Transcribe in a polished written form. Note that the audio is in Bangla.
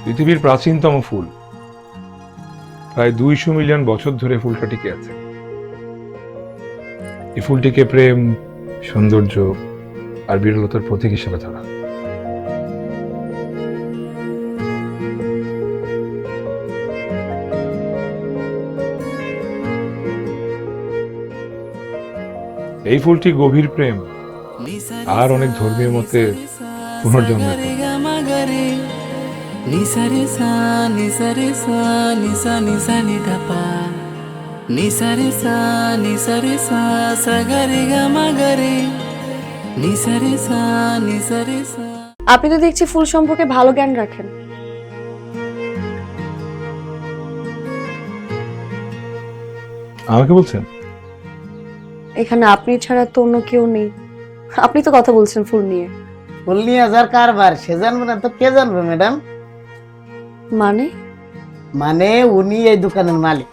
পৃথিবীর প্রাচীনতম ফুল, প্রায় 200 মিলিয়ন বছর ধরে ফুলটা টিকে আছে। এই ফুলটিকে প্রেম, সৌন্দর্য আর বিরলতার প্রতীক হিসেবে ধরা। এই ফুলটি গভীর প্রেম আর অনেক ধর্মীয় মতে পুনর্জন্মের আপনি তো দেখছি ফুল সম্পর্কে ভালো জ্ঞান রাখেন। আমাকে বলছেন? এখানে আপনি ছাড়া তো অন্য কেউ নেই। আপনি তো কথা বলছেন ফুল নিয়ে। ফুল নিয়ে যার কারবার সে জানবে না তো কে জানবে ম্যাডাম? মানে মানে উনি এই দোকানের মালিক।